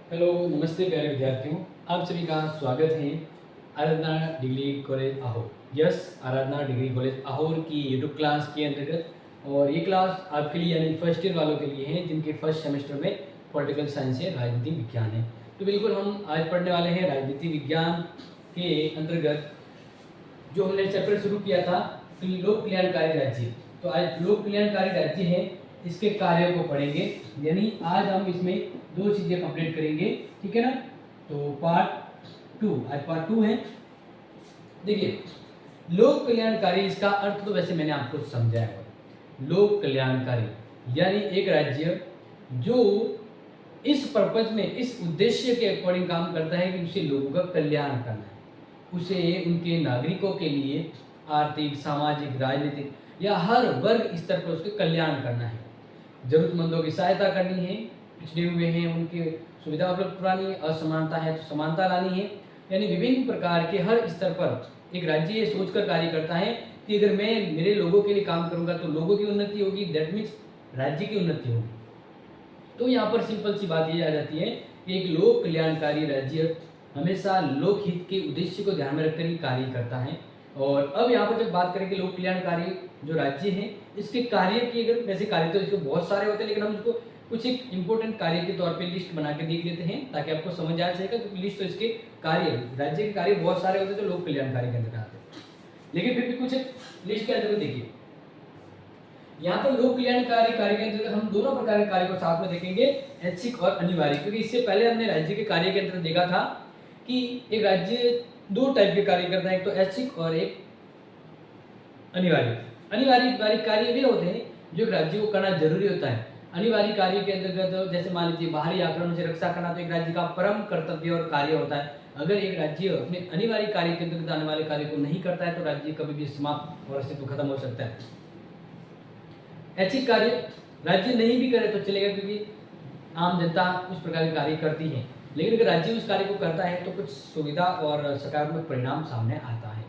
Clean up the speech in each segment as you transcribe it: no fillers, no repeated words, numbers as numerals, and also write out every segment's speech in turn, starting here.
Hello, नमस्ते प्यारे विद्यार्थियों। आप सभी का स्वागत है आराधना डिग्री कॉलेज आहोर। यस, आराधना डिग्री कॉलेज आहोर की यूट्यूब क्लास के अंतर्गत। और ये क्लास आपके लिए यानी फर्स्ट ईयर वालों के लिए है जिनके फर्स्ट सेमेस्टर में पॉलिटिकल साइंस है, राजनीति विज्ञान है। तो बिल्कुल हम आज पढ़ने वाले हैं राजनीति विज्ञान के अंतर्गत जो हमने चैप्टर शुरू किया था लोक कल्याणकारी राज्य। तो आज लोक कल्याणकारी राज्य है, इसके कार्यों को पढ़ेंगे। यानी आज हम इसमें दो चीजें कंप्लीट करेंगे, ठीक है ना। तो पार्ट टू, आज पार्ट टू है। देखिए, लोक कल्याणकारी, इसका अर्थ तो वैसे मैंने आपको समझाया है। लोक कल्याणकारी यानी एक राज्य जो इस पर्पज में, इस उद्देश्य के अकॉर्डिंग काम करता है कि उसे लोगों का कल्याण करना है, उसे उनके नागरिकों के लिए आर्थिक, सामाजिक, राजनीतिक या हर वर्ग स्तर पर उसके कल्याण करना है। जरूरतमंदों की सहायता करनी है, पिछड़े हुए हैं उनकी सुविधा उपलब्ध करानी है, असमानता है तो समानता लानी है। यानी विभिन्न प्रकार के हर स्तर पर एक राज्य ये सोचकर कार्य करता है कि अगर मैं मेरे लोगों के लिए काम करूंगा तो लोगों की उन्नति होगी, दैट मीन्स राज्य की उन्नति होगी। तो यहाँ पर सिंपल सी बात ये आ जाती है कि एक लोक कल्याणकारी राज्य हमेशा लोकहित के उद्देश्य को ध्यान में रखकर ही कार्य करता है। और अब यहाँ पर जब बात करेंगे लोक कल्याणकारी जो राज्य है, इसके कार्य की, अगर वैसे कार्य तो इसके बहुत सारे होते हैं, लेकिन हम इसको कुछ एक इंपॉर्टेंट कार्य के तौर पे लिस्ट बना के देख लेते हैं ताकि आपको समझ आ जाएगा। क्योंकि लिस्ट तो इसके कार्य, राज्य के कार्य बहुत सारे होते हैं जो लोक कल्याणकारी के अंदर आते हैं, लेकिन फिर भी कुछ लिस्ट के अंदर देखिए। यहाँ पर लोक कल्याणकारी कार्य के अंतर्गत हम दोनों प्रकार के कार्य को साथ में देखेंगे, ऐच्छिक और अनिवार्य। क्योंकि इससे पहले हमने राज्य के कार्य के अंतर्गत देखा था कि एक राज्य दो टाइप के कार्य करता है, एक तो ऐच्छिक और एक अनिवार्य। अनिवार्य कार्य वे होते हैं जो एक राज्य को करना जरूरी होता है। अनिवार्य कार्य के अंतर्गत जैसे मान लीजिए बाहरी आक्रमण से रक्षा करना, तो एक राज्य का परम कर्तव्य और कार्य होता है। अगर एक राज्य अपने अनिवार्य कार्य के अंतर्गत आने वाले कार्य को नहीं करता है तो राज्य कभी भी समाप्त और अस्तित्व खत्म हो सकता है। ऐच्छिक कार्य राज्य नहीं भी करे तो चलेगा, क्योंकि आम जनता उस प्रकार के कार्य करती है। लेकिन अगर राज्य उस कार्य को करता है तो कुछ सुविधा और सकारात्मक परिणाम सामने आता है।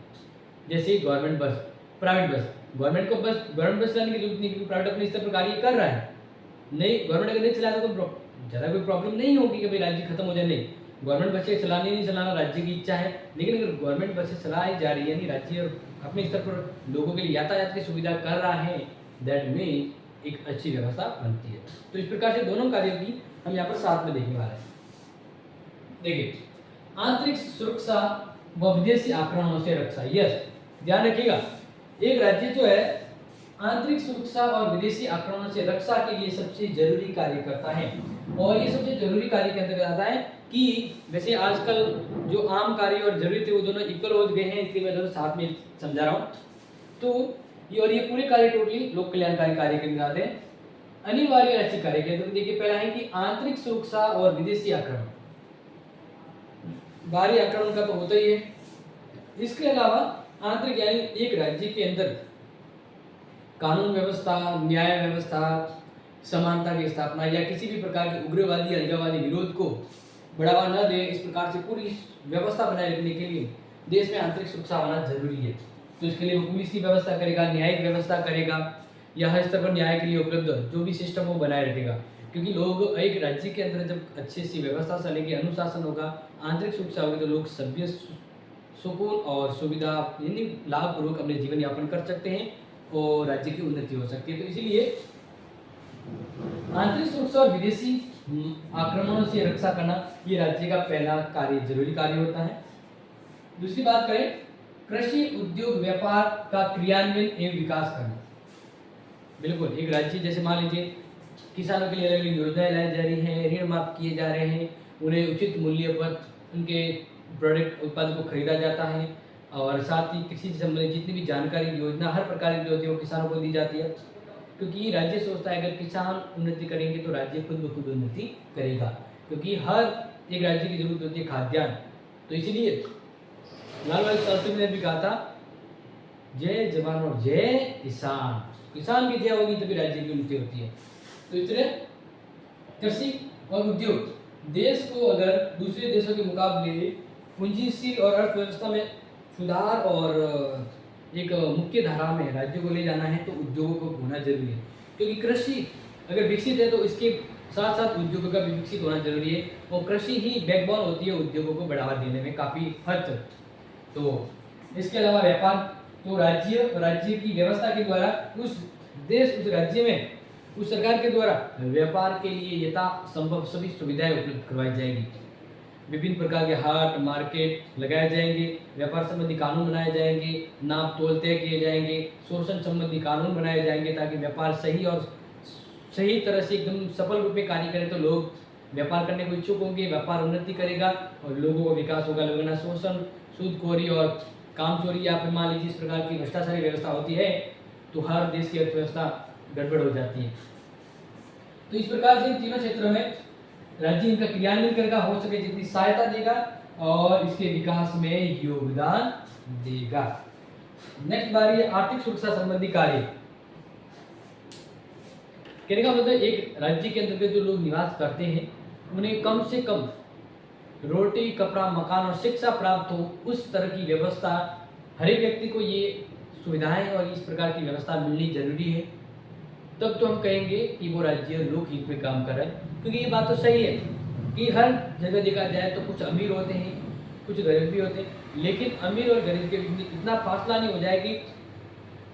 जैसे गवर्नमेंट बस, प्राइवेट बस। गवर्नमेंट बस चलाने की जरूरत नहीं, क्योंकि प्राइवेट अपने स्तर पर कार्य कर रहा है। नहीं, गवर्नमेंट अगर नहीं चलाता तो ज़्यादा कोई प्रॉब्लम नहीं होगी कि भाई राज्य खत्म हो जाए। नहीं, गवर्नमेंट बसें चलानी नहीं चलाना राज्य की इच्छा है, लेकिन अगर गवर्नमेंट बसें चलाई जा रही है, यानी राज्य अपने स्तर पर लोगों के लिए यातायात की सुविधा कर रहा है, दैट मीन एक अच्छी व्यवस्था बनती है। तो इस प्रकार से दोनों कार्यों की हम यहाँ पर साथ में देखने वाले हैं। देखिए, आंतरिक सुरक्षा व विदेशी आक्रमणों से रक्षा। यस, ध्यान रखिएगा, एक राज्य जो है आंतरिक सुरक्षा और विदेशी आक्रमणों से रक्षा के लिए सबसे जरूरी कार्य करता है। और ये सबसे जरूरी कार्य के अंतर्गत आता है कि वैसे आजकल जो आम कार्य और जरूरी थे वो दोनों इक्वल हो गए हैं, इसलिए मैं दोनों साथ में समझा रहा हूँ। तो ये पूरे कार्य टोटली लोक कल्याणकारी कार्य के अंदर आते हैं। अनिवार्य और ऐच्छिक कार्य के अंदर देखिए, पहला है कि आंतरिक सुरक्षा और विदेशी आक्रमण। बाहरी आक्रमण का तो होता ही है, इसके अलावा आंतरिक यानी एक राज्य के अंदर कानून व्यवस्था, न्याय व्यवस्था, समानता की स्थापना या किसी भी प्रकार के उग्रवादी अलगाववादी विरोध को बढ़ावा न दे, इस प्रकार से पूरी व्यवस्था बनाए रखने के लिए देश में आंतरिक सुरक्षा होना जरूरी है। तो इसके लिए वो पुलिस की व्यवस्था करेगा, न्यायिक व्यवस्था करेगा, या हर स्तर पर न्याय के लिए उपलब्ध जो भी सिस्टम वो बनाए रखेगा। क्योंकि लोग एक राज्य के अंदर जब अच्छी सी व्यवस्था चलेगी, अनुशासन होगा, आंतरिक सुरक्षा होगी, तो लोग सभ्य, सुकून और सुविधा यानी लाभपूर्वक अपने जीवन यापन कर सकते हैं और राज्य की उन्नति हो सकती है। तो इसीलिए आंतरिक सुरक्षा और विदेशी आक्रमणों से रक्षा करना ये राज्य का पहला कार्य, जरूरी कार्य होता है। दूसरी बात करें, कृषि, उद्योग, व्यापार का क्रियान्वयन एवं विकास करना। बिल्कुल, एक राज्य जैसे मान लीजिए किसानों के लिए अलग अलग योजनाएं लाई जा रही हैं, ऋण माफ किए जा रहे हैं, उन्हें उचित मूल्य पर उनके प्रोडक्ट उत्पाद को खरीदा जाता है, और साथ ही कृषि से संबंधित जितनी भी जानकारी, योजना हर प्रकार की जो होती है वो किसानों को दी जाती है। क्योंकि राज्य सोचता है अगर किसान उन्नति करेंगे तो राज्य खुद ब खुद उन्नति करेगा, क्योंकि हर एक राज्य की जरूरत होती है खाद्यान्न। तो इसीलिए लाल बहादुर शास्त्री ने भी कहा था, जय जवान और जय किसान। किसान की जय होगी तभी राज्य की उन्नति होती है। तो इस तरह कृषि और उद्योग, देश को अगर दूसरे देशों के मुकाबले पूंजीशील और अर्थव्यवस्था में सुधार और एक मुख्य धारा में राज्य को ले जाना है तो उद्योगों को होना जरूरी है। क्योंकि कृषि अगर विकसित है तो इसके साथ साथ उद्योगों का भी विकसित होना जरूरी है, और कृषि ही बैकबोन होती है उद्योगों को बढ़ावा देने में काफ़ी हद तक। तो इसके अलावा व्यापार, तो राज्य की व्यवस्था के द्वारा उस उस राज्य में उस सरकार के द्वारा व्यापार के लिए यथा संभव सभी सुविधाएं उपलब्ध करवाई जाएगी। विभिन्न प्रकार के हाट मार्केट लगाए जाएंगे, व्यापार संबंधी कानून बनाए जाएंगे, नाप तोल तय किए जाएंगे, शोषण संबंधी कानून बनाए जाएंगे, ताकि व्यापार सही और सही तरह से एकदम सफल रूप में कार्य करे, तो लोग व्यापार करने को इच्छुक होंगे, व्यापार उन्नति करेगा और लोगों का विकास होगा। लोगों ना शोषण, सूदखोरी और काम चोरी या फिर मान लीजिए इस प्रकार की भ्रष्टाचारी व्यवस्था होती है, तो हर देश की अर्थव्यवस्था गड़बड़ हो जाती है। तो इस प्रकार से इन तीनों क्षेत्रों में राज्य इनका क्रियान्वयन करेगा, हो सके जितनी सहायता देगा और इसके विकास में योगदान देगा। नेक्स्ट बारी है आर्थिक सुरक्षा संबंधी कार्य। कहने का मतलब एक राज्य के अंतर्गत जो लोग निवास करते हैं उन्हें कम से कम रोटी कपड़ा मकान और शिक्षा प्राप्त हो, उस तरह की व्यवस्था हर एक व्यक्ति को ये सुविधाएं और इस प्रकार की व्यवस्था मिलनी जरूरी है। तब तो हम कहेंगे कि वो राज्य लोकहित में काम कर रहा है। क्योंकि ये बात तो सही है कि हर जगह देखा जाए तो कुछ अमीर होते हैं, कुछ गरीब भी होते हैं, लेकिन अमीर और गरीब के बीच इतना फासला नहीं हो जाए कि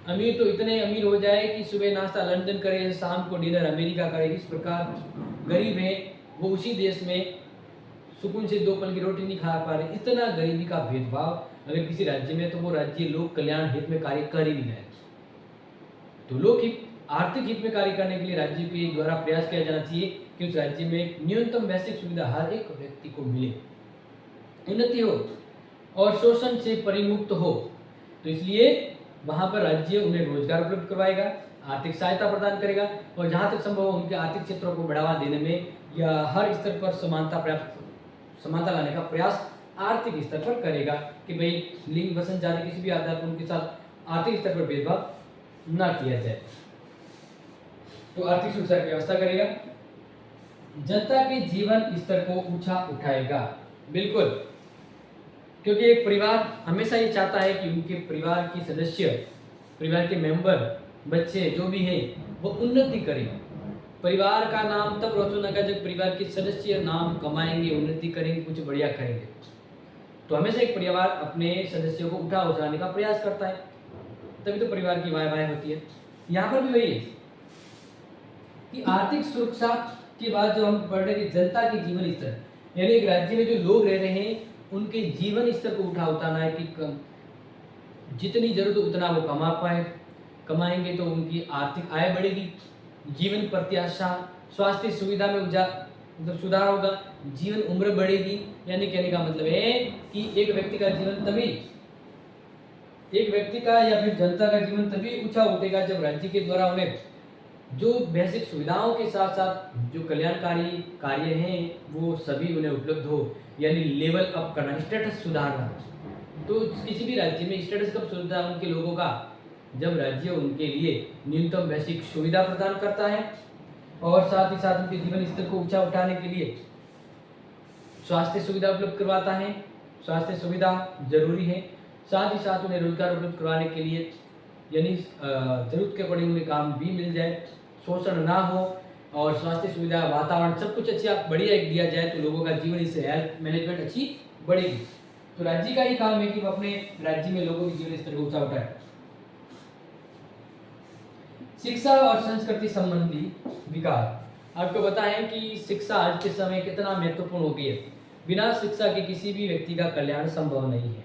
अमीर तो इतने अमीर हो जाए कि सुबह नाश्ता लंदन करे, शाम को डिनर अमेरिका करे। इस प्रकार गरीब है वो उसी देश में सुकून से 2 पल की रोटी नहीं खा पा रहे। इतना गरीबी का भेदभाव अगर किसी राज्य में, तो वो राज्य लोक कल्याण हित में कार्य कर ही नहीं रहे। तो लोक हित आर्थिक हित में कार्य करने के लिए राज्य के द्वारा प्रयास किया जाना चाहिए कि उस राज्य में न्यूनतम बेसिक सुविधा हर एक व्यक्ति को मिले, उन्नति हो और शोषण से परिमुक्त हो। तो इसलिए वहां पर राज्य उन्हें रोजगार उपलब्ध करवाएगा, आर्थिक सहायता प्रदान करेगा और जहां तक संभव हो उनके आर्थिक क्षेत्रों को बढ़ावा देने में या हर स्तर पर समानता लाने का प्रयास आर्थिक स्तर पर करेगा कि भाई लिंग वसन जाति किसी भी आधार पर उनके साथ आर्थिक स्तर पर भेदभाव न किया जाए। तो आर्थिक सुरक्षा की व्यवस्था करेगा, जनता के जीवन स्तर को ऊंचा उठाएगा। बिल्कुल, क्योंकि एक परिवार हमेशा ये चाहता है कि उनके परिवार के सदस्य, परिवार के मेंबर, बच्चे जो भी हैं वो उन्नति करें। परिवार का नाम तब रोशन होगा जब परिवार के सदस्य नाम कमाएंगे, उन्नति करेंगे, कुछ बढ़िया करेंगे। तो हमेशा एक परिवार अपने सदस्यों को उठाने का प्रयास करता है, तभी तो परिवार की वाह वाह होती है। यहाँ पर भी वही है कि आर्थिक सुरक्षा के बाद जो हम पढ़ रहे हैं जनता के जीवन स्तर, यानी एक राज्य में जो लोग रह रहे हैं उनके जीवन स्तर को उठाना है कि जितनी जरूरत उतना वो कमा पाए, कमाएंगे तो उनकी आर्थिक आय बढ़ेगी, जीवन प्रत्याशा, स्वास्थ्य सुविधा में मतलब सुधार होगा, जीवन उम्र बढ़ेगी। यानी कहने का मतलब है कि एक व्यक्ति का जीवन तभी, एक व्यक्ति का या फिर जनता का जीवन तभी ऊंचा उठेगा जब राज्य के द्वारा उन्हें जो बेसिक सुविधाओं के साथ साथ जो कल्याणकारी कार्य हैं वो सभी उन्हें उपलब्ध हो, यानी लेवल अप करना, स्टेटस सुधारना। तो किसी भी राज्य में स्टेटस कब सुधरता है उनके लोगों का, जब राज्य उनके लिए न्यूनतम बेसिक सुविधा प्रदान करता है और साथ ही साथ उनके जीवन स्तर को ऊंचा उठाने के लिए स्वास्थ्य सुविधा उपलब्ध करवाता है। स्वास्थ्य सुविधा जरूरी है, साथ ही साथ उन्हें रोजगार उपलब्ध करवाने के लिए, यानी जरूरत के अकॉर्डिंग उन्हें काम भी मिल जाए, शोषण ना हो और स्वास्थ्य सुविधा, वातावरण सब कुछ अच्छा बढ़िया दिया जाए, तो लोगों का जीवन इससे हेल्थ मैनेजमेंट अच्छी बढ़ेगी। तो राज्य का ही काम है कि वो अपने राज्य में लोगों के जीवन स्तर को ऊंचा उठाए। शिक्षा और संस्कृति संबंधी विकास। आपको बताएं कि शिक्षा आज के समय कितना महत्वपूर्ण हो गई है। बिना शिक्षा के किसी भी व्यक्ति का कल्याण संभव नहीं है।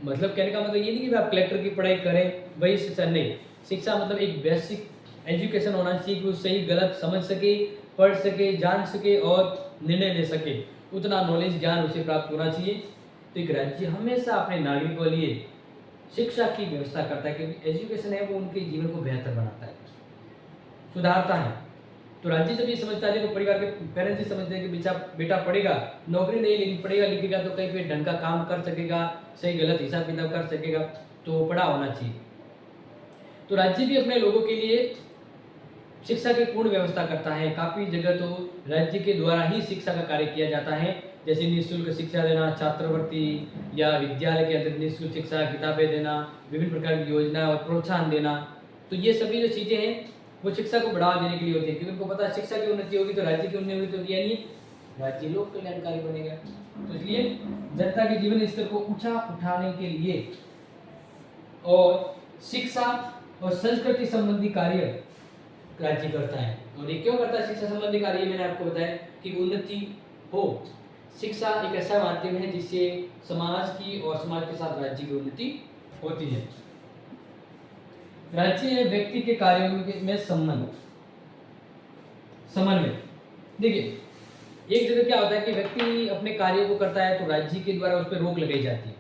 मतलब कहने का मतलब ये नहीं कि आप कलेक्टर की पढ़ाई करें वही शिक्षा, नहीं। शिक्षा मतलब एक बेसिक एजुकेशन होना चाहिए कि वो सही गलत समझ सके, पढ़ सके, जान सके और निर्णय ले सके, उतना नॉलेज ज्ञान उसे प्राप्त होना चाहिए। तो एक राज्य हमेशा अपने नागरिकों के लिए शिक्षा की व्यवस्था करता है, क्योंकि एजुकेशन है वो उनके जीवन को बेहतर बनाता है, सुधारता है। तो राज्य जब ये समझता है, देखो परिवार के पेरेंट्स ही समझते हैं कि बेटा पढ़ेगा, नौकरी नहीं लेकिन पढ़ेगा लिखेगा तो कहीं पे ढंग का काम कर सकेगा, सही गलत हिसाब किताब कर सकेगा, तो पढ़ा होना चाहिए। तो राज्य भी अपने लोगों के लिए शिक्षा की पूर्ण व्यवस्था करता है। काफ़ी जगह तो राज्य के द्वारा ही शिक्षा का कार्य किया जाता है, जैसे निःशुल्क शिक्षा देना, छात्रवृत्ति या विद्यालय के अंदर निःशुल्क शिक्षा, किताबें देना, विभिन्न प्रकार की योजना और प्रोत्साहन देना। तो ये सभी जो चीज़ें हैं वो शिक्षा को बढ़ावा देने के लिए होती है, क्योंकि उनको पता है शिक्षा की उन्नति होगी तो राज्य की उन्नति होगी, यानी राज्य लोक कल्याणकारी बनेगा। तो इसलिए जनता के जीवन स्तर को ऊंचा उठाने के लिए और शिक्षा और संस्कृति संबंधी कार्य राज्य करता है। और ये क्यों करता है शिक्षा संबंधी कार्य? मैंने आपको बताया कि उन्नति हो। शिक्षा एक ऐसा माध्यम है जिससे समाज की और समाज के साथ राज्य की उन्नति होती है। राज्य व्यक्ति के कार्यों में समन्वय। देखिए, एक जगह क्या होता है कि व्यक्ति अपने कार्यों को करता है तो राज्य के द्वारा उस पर रोक लगाई जाती है,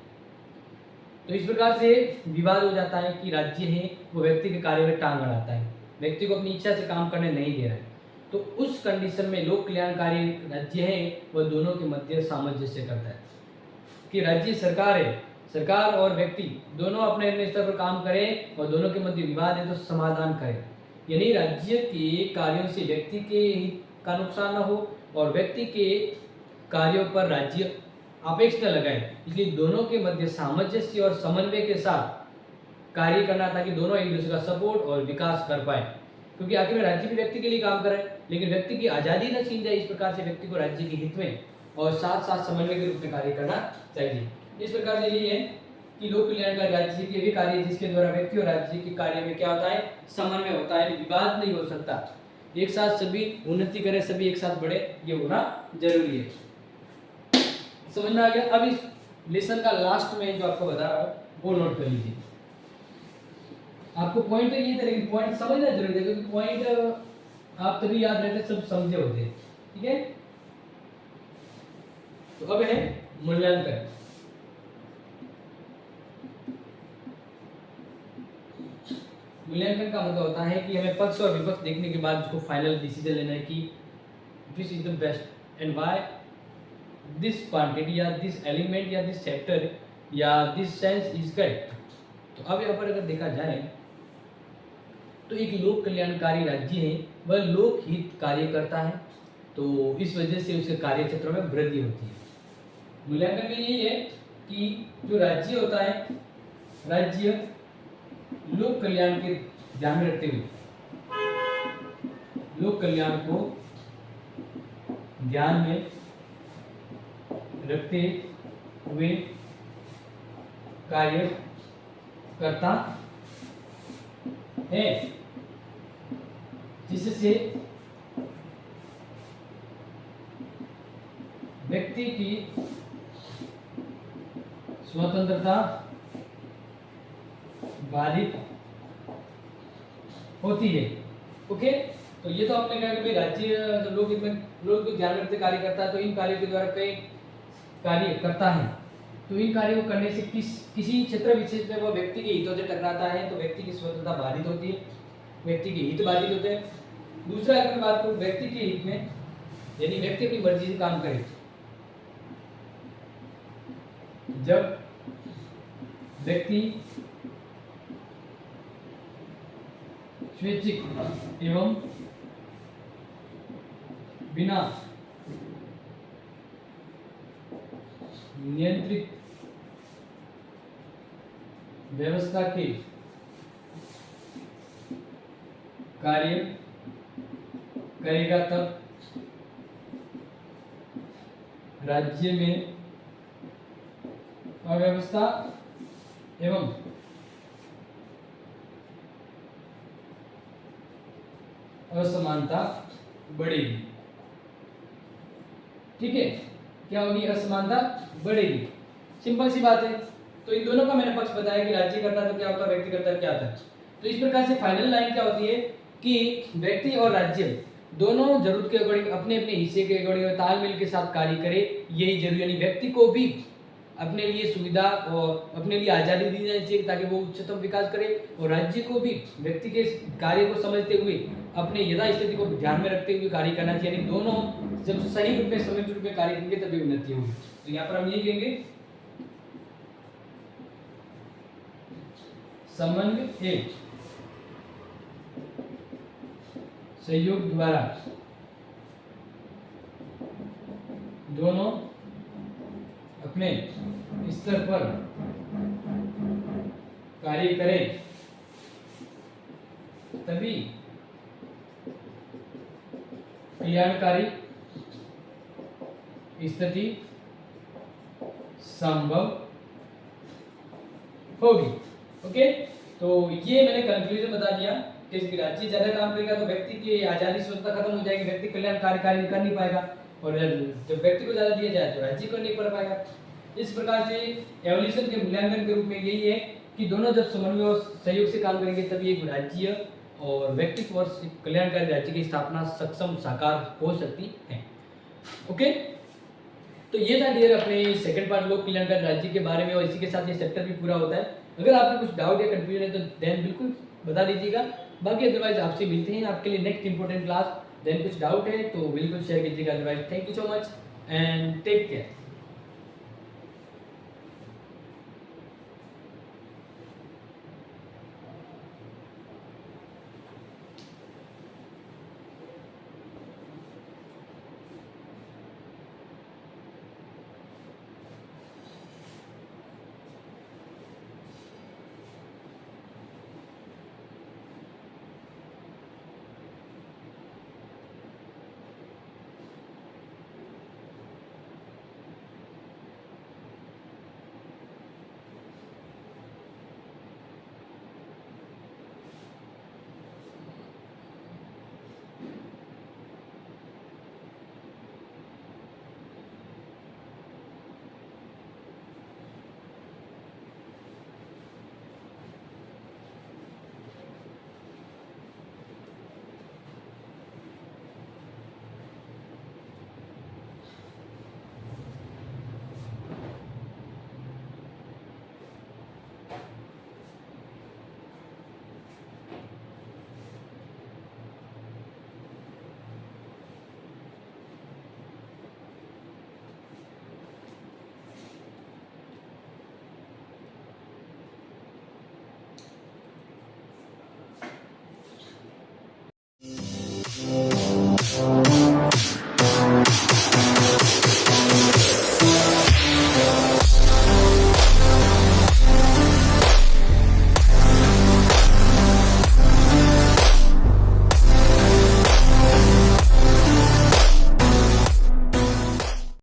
तो इस प्रकार से विवाद हो जाता है कि राज्य है वो व्यक्ति के कार्य में टांग अड़ाता है, व्यक्ति को अपनी इच्छा से काम करने नहीं दे रहा है। तो उस कंडीशन में लोक कल्याणकारी राज्य है वह दोनों के मध्य सामंजस्य करता है कि राज्य सरकार है, सरकार और व्यक्ति दोनों अपने अपने स्तर पर काम करें और दोनों के मध्य विवाद है तो समाधान करें, यानी राज्य के कार्यों से व्यक्ति के हित का नुकसान न हो और व्यक्ति के कार्यों पर राज्य अपेक्ष न लगाए। इसलिए दोनों के मध्य सामंजस्य और समन्वय के साथ कार्य करना ताकि दोनों एक दूसरे का सपोर्ट और विकास कर पाए, क्योंकि आखिर में राज्य भी व्यक्ति के लिए काम करे लेकिन व्यक्ति की आज़ादी न छीन जाए। इस प्रकार से व्यक्ति को राज्य के हित में और साथ साथ समन्वय के रूप में कार्य करना चाहिए। इस प्रकार से यही है कि लोक कल्याणकारी राज्य के भी कार्य जिसके द्वारा व्यक्ति और राज्य के कार्य में क्या होता है, समन्वय होता है, विवाद नहीं हो सकता, एक साथ सभी उन्नति करें, सभी एक साथ बढ़े, ये होना जरूरी है। समझ में आ गया? अब इस लेसन का लास्ट में जो आपको बता रहा हूँ वो नोट कर लीजिए। आपको पॉइंट तो ये था लेकिन पॉइंट समझना जरूरी है, क्योंकि पॉइंट आप तभी याद रहते सब समझे होते हैं। ठीक है, तो अब है मूल्यांकन। मूल्यांकन का मतलब होता है कि हमें पक्ष और विपक्ष देखने के बाद उसको फाइनल डिसीजन लेना है कि this is the best and why this quantity या दिस एलिमेंट या दिस सेक्टर या दिस सेंस इज करेक्ट। तो अब यहाँ पर अगर देखा जाए तो एक लोक कल्याणकारी राज्य है वह लोक हित कार्य करता है, तो इस वजह से उसके कार्य क्षेत्रों में वृद्धि होती है। मूल्यांकन में यही है कि जो राज्य होता है, राज्य लोक कल्याण के ध्यान में रखते हुए, लोक कल्याण को ध्यान में रखते हुए कार्य करता है, जिससे व्यक्ति की स्वतंत्रता बाधित होती है। ओके, तो ये तो आपने कहा कि भाई राज्य लोग इसमें ध्यान रखते कार्य करता है, तो इन कार्यों के द्वारा कई कार्य करता है, तो इन कार्यों को करने से किसी क्षेत्र विशेष में वो व्यक्ति के हितों से टकराता है, तो व्यक्ति की स्वतंत्रता बाधित होती है, व्यक्ति के हित बाधित होते हैं। दूसरा अगर मैं बात करूं व्यक्ति के हित में, यानी व्यक्ति अपनी मर्जी से काम करे, जब व्यक्ति स्वैच्छिक एवं बिना नियंत्रित व्यवस्था के कार्य करेगा तब राज्य में अव्यवस्था एवं असमानता बढ़ेगी। ठीक है, क्या होगी? असमानता बढ़ेगी। सिंपल सी बात है। तो इन दोनों का मैंने पक्ष बताया कि राज्य करता है तो क्या होता है, व्यक्ति करता है क्या होता है। तो इस प्रकार से फाइनल लाइन क्या होती है कि व्यक्ति और राज्य दोनों जरूरत के अकॉर्डिंग अपने अपने हिस्से के अकॉर्डिंग तालमेल के साथ कार्य करे, यही जरूरी है। व्यक्ति को भी अपने लिए सुविधा और अपने लिए आज़ादी दी जानी चाहिए ताकि वो उच्चतम विकास करे, और राज्य को भी व्यक्ति के कार्य को समझते हुए अपने यथा स्थिति को ध्यान में रखते हुए कार्य करना चाहिए। यानी दोनों जब सही रूप में समन्वित रूप में कार्य करेंगे तभी उन्नति होगी। तो यहाँ पर हम ये कहेंगे समन्वय एक सहयोग द्वारा दोनों अपने स्तर पर कार्य करें तभी कल्याणकारी स्थिति संभव होगी। ओके, तो ये मैंने कंक्लूजन बता दिया कि राज्य ज्यादा काम करेगा तो व्यक्ति की आजादी स्वतंत्रता खत्म हो जाएगी, व्यक्ति कल्याणकारी कार्य कर नहीं पाएगा, और जब व्यक्ति को ज्यादा दिया जाए तो राज्य को नहीं पढ़ पाएगा। इस प्रकार से एवोल्यूशन के मूल्यांकन के रूप में यही है कि दोनों जब समन्वय और सहयोग से काम करेंगे तभी एक राज्य और व्यक्तित्व और कल्याणकारी राज्य की स्थापना सक्षम साकार हो सकती है। ओके, तो ये था डियर अपने सेकंड पार्ट लोक कल्याणकारी राज्य के बारे में, और इसी के साथ ये चैप्टर भी पूरा होता है। अगर आपको कुछ डाउट या कंफ्यूजन है तो देन बिल्कुल बता दीजिएगा, बाकी अदरवाइज आपसे मिलते हैं आपके लिए नेक्स्ट इंपॉर्टेंट क्लास। देन कुछ डाउट है तो बिल्कुल शेयर कीजिएगा, otherwise thank you so much and take care.